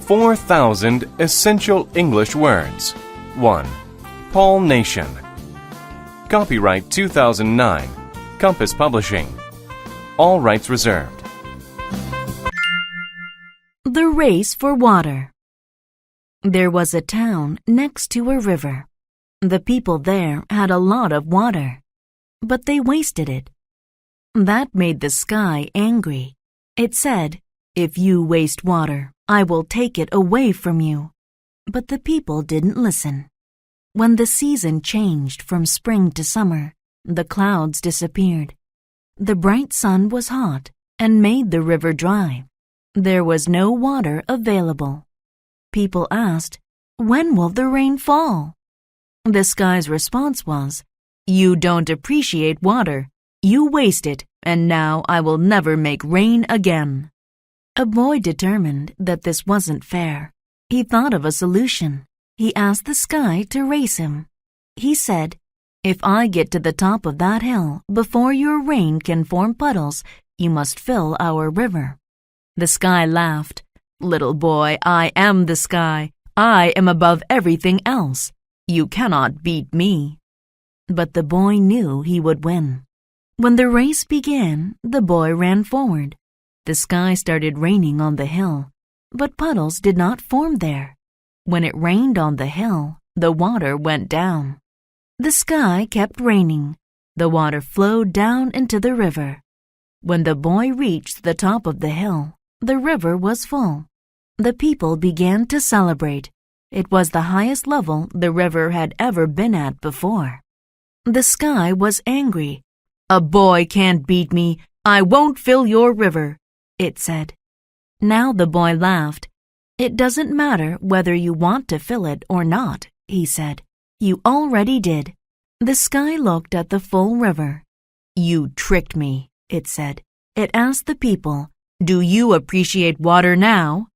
4,000 essential English words. 1. Paul Nation. Copyright 2009. Compass Publishing. All rights reserved. The race for water. There was a town next to a river. The people there had a lot of water, but they wasted it. That made the sky angry. It said, "If you waste water, I will take it away from you." But the people didn't listen. When the season changed from spring to summer, the clouds disappeared. The bright sun was hot and made the river dry. There was no water available. People asked, "When will the rain fall?" The sky's response was, "You don't appreciate water. You waste it, and now I will never make rain again." A boy determined that this wasn't fair. He thought of a solution. He asked the sky to race him. He said, "If I get to the top of that hill before your rain can form puddles, you must fill our river." The sky laughed. "Little boy, I am the sky. I am above everything else. You cannot beat me." But the boy knew he would win. When the race began, the boy ran forward. The sky started raining on the hill, but puddles did not form there. When it rained on the hill, the water went down. The sky kept raining. The water flowed down into the river. When the boy reached the top of the hill, the river was full. The people began to celebrate. It was the highest level the river had ever been at before. The sky was angry. "A boy can't beat me. I won't fill your river," it said. Now the boy laughed. "It doesn't matter whether you want to fill it or not," he said. "You already did." The sky looked at the full river. "You tricked me," it said. It asked the people, "Do you appreciate water now?"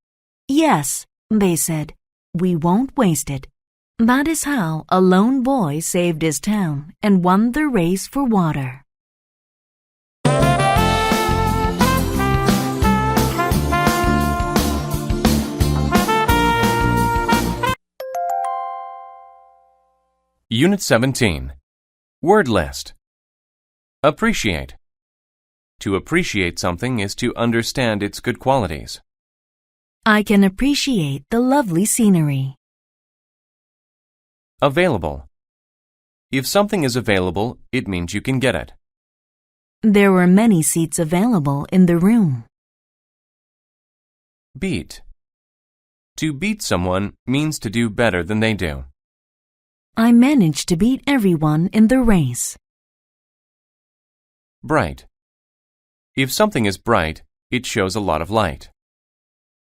"Yes," they said. "We won't waste it." That is how a lone boy saved his town and won the race for water. Unit 17. Word list. Appreciate. To appreciate something is to understand its good qualities. I can appreciate the lovely scenery. Available. If something is available, it means you can get it. There were many seats available in the room. Beat. To beat someone means to do better than they do. I managed to beat everyone in the race. Bright. If something is bright, it shows a lot of light.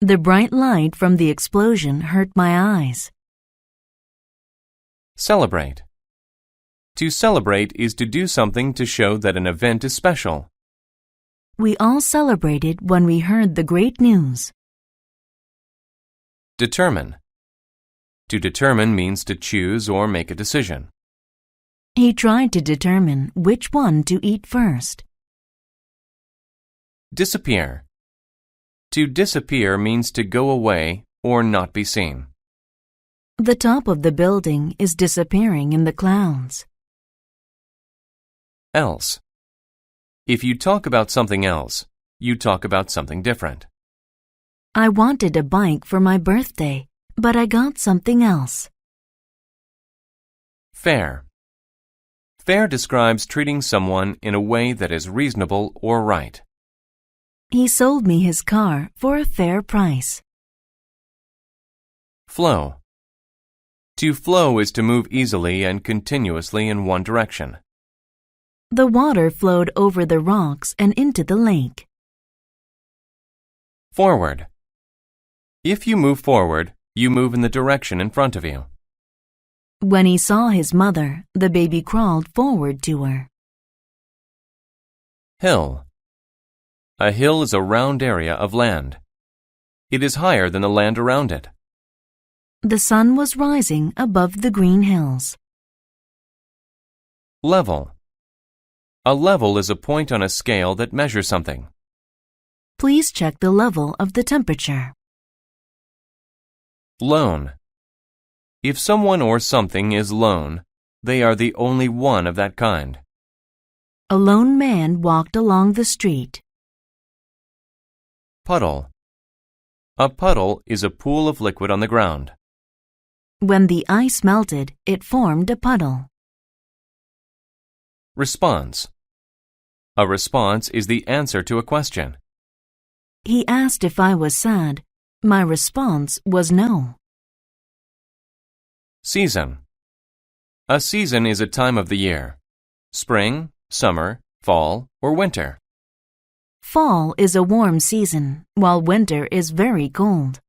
The bright light from the explosion hurt my eyes. Celebrate. To celebrate is to do something to show that an event is special. We all celebrated when we heard the great news. Determine. To determine means to choose or make a decision. He tried to determine which one to eat first. Disappear. To disappear means to go away or not be seen. The top of the building is disappearing in the clouds. Else. If you talk about something else, you talk about something different. I wanted a bike for my birthday, but I got something else. Fair. Fair describes treating someone in a way that is reasonable or right. He sold me his car for a fair price. Flow. To flow is to move easily and continuously in one direction. The water flowed over the rocks and into the lake. Forward. If you move forward, you move in the direction in front of you. When he saw his mother, the baby crawled forward to her. Hill. A hill is a round area of land. It is higher than the land around it. The sun was rising above the green hills. Level. A level is a point on a scale that measures something. Please check the level of the temperature. Lone. If someone or something is lone, they are the only one of that kind. A lone man walked along the street. Puddle. A puddle is a pool of liquid on the ground. When the ice melted, it formed a puddle. Response. A response is the answer to a question. He asked if I was sad. My response was no. Season. A season is a time of the year. Spring, summer, fall, or winter. Fall is a warm season, while winter is very cold.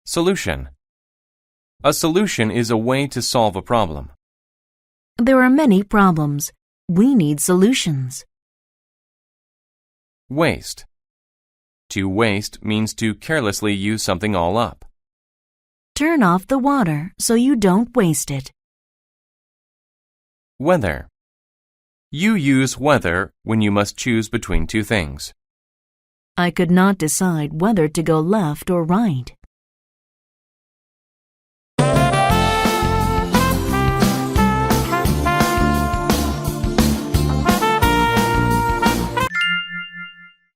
Solution. A solution is a way to solve a problem. There are many problems. We need solutions. Waste. To waste means to carelessly use something all up. Turn off the water so you don't waste it. Weather. You use weather when you must choose between two things. I could not decide whether to go left or right.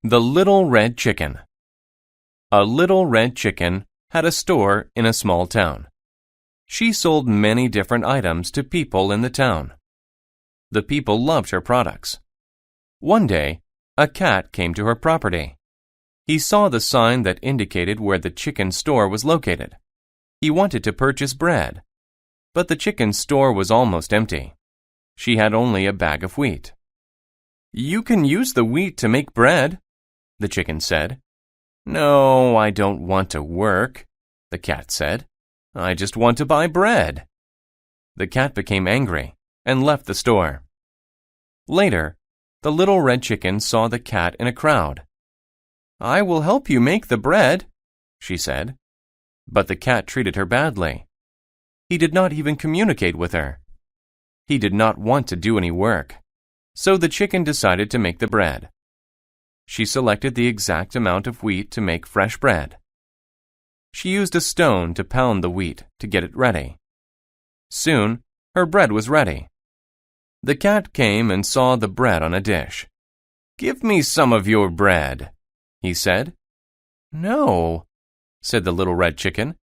The Little Red Chicken. A little red chicken had a store in a small town. She sold many different items to people in the town. The people loved her products. One day, a cat came to her property. He saw the sign that indicated where the chicken store was located. He wanted to purchase bread, but the chicken store was almost empty. She had only a bag of wheat. "You can use the wheat to make bread," the chicken said. "No, I don't want to work," the cat said. "I just want to buy bread." The cat became angry and left the store. Later, the little red chicken saw the cat in a crowd. "I will help you make the bread," she said. But the cat treated her badly. He did not even communicate with her. He did not want to do any work, so the chicken decided to make the bread. She selected the exact amount of wheat to make fresh bread. She used a stone to pound the wheat to get it ready. Soon, her bread was ready. The cat came and saw the bread on a dish. "Give me some of your bread," he said. "No," said the little red chicken.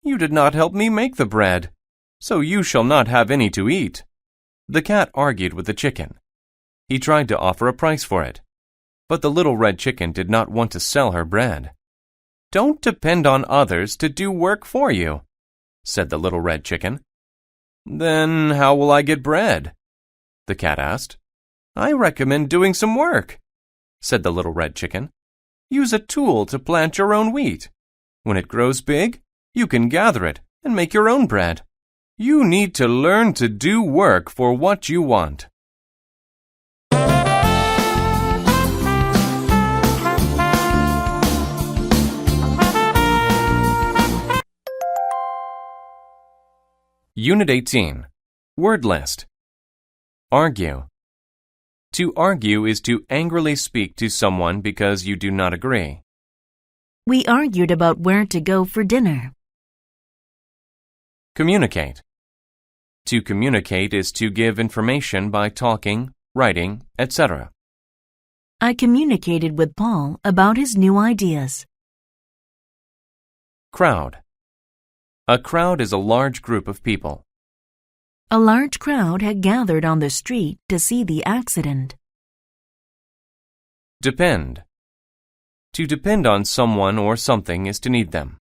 "You did not help me make the bread, so you shall not have any to eat." The cat argued with the chicken. He tried to offer a price for it, but the little red chicken did not want to sell her bread. "Don't depend on others to do work for you," said the little red chicken. "Then how will I get bread?" the cat asked. "I recommend doing some work," said the little red chicken. "Use a tool to plant your own wheat. When it grows big, you can gather it and make your own bread. You need to learn to do work for what you want." Unit 18. Word list. Argue. To argue is to angrily speak to someone because you do not agree. We argued about where to go for dinner. Communicate. To communicate is to give information by talking, writing, etc. I communicated with Paul about his new ideas. Crowd. A crowd is a large group of people. A large crowd had gathered on the street to see the accident. Depend. To depend on someone or something is to need them.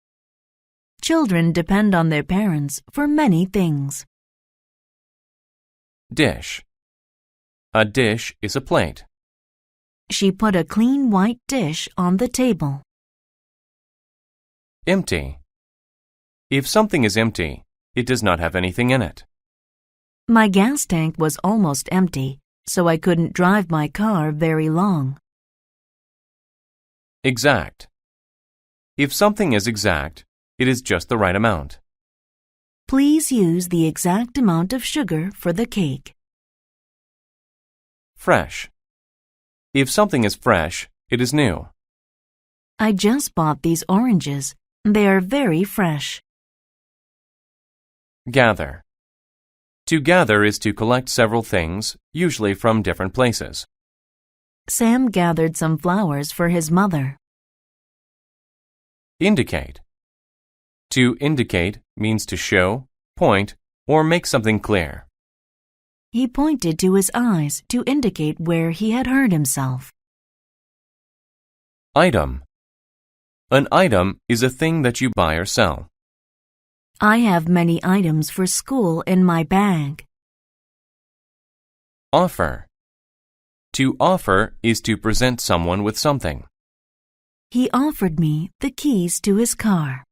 Children depend on their parents for many things. Dish. A dish is a plate. She put a clean white dish on the table. Empty. If something is empty, it does not have anything in it. My gas tank was almost empty, so I couldn't drive my car very long. Exact. If something is exact, it is just the right amount. Please use the exact amount of sugar for the cake. Fresh. If something is fresh, it is new. I just bought these oranges. They are very fresh. Gather. To gather is to collect several things, usually from different places. Sam gathered some flowers for his mother. Indicate. To indicate means to show, point, or make something clear. He pointed to his eyes to indicate where he had hurt himself. Item. An item is a thing that you buy or sell. I have many items for school in my bag. Offer. To offer is to present someone with something. He offered me the keys to his car.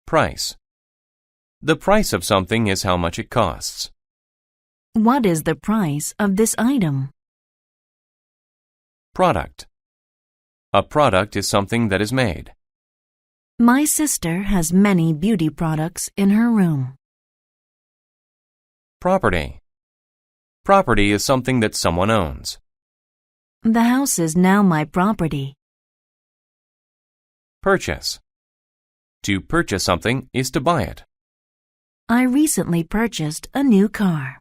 Price. The price of something is how much it costs. What is the price of this item? Product. A product is something that is made. My sister has many beauty products in her room. Property. Property is something that someone owns. The house is now my property. Purchase. To purchase something is to buy it. I recently purchased a new car.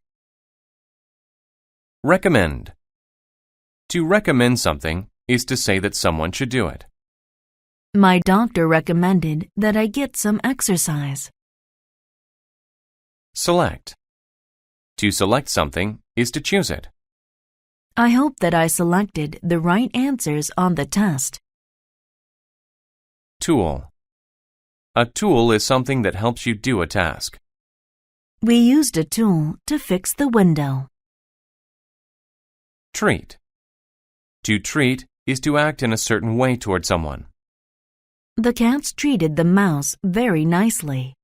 Recommend. To recommend something is to say that someone should do it. My doctor recommended that I get some exercise. Select. To select something is to choose it. I hope that I selected the right answers on the test. Tool. A tool is something that helps you do a task. We used a tool to fix the window. Treat. To treat is to act in a certain way toward someone. The cats treated the mouse very nicely.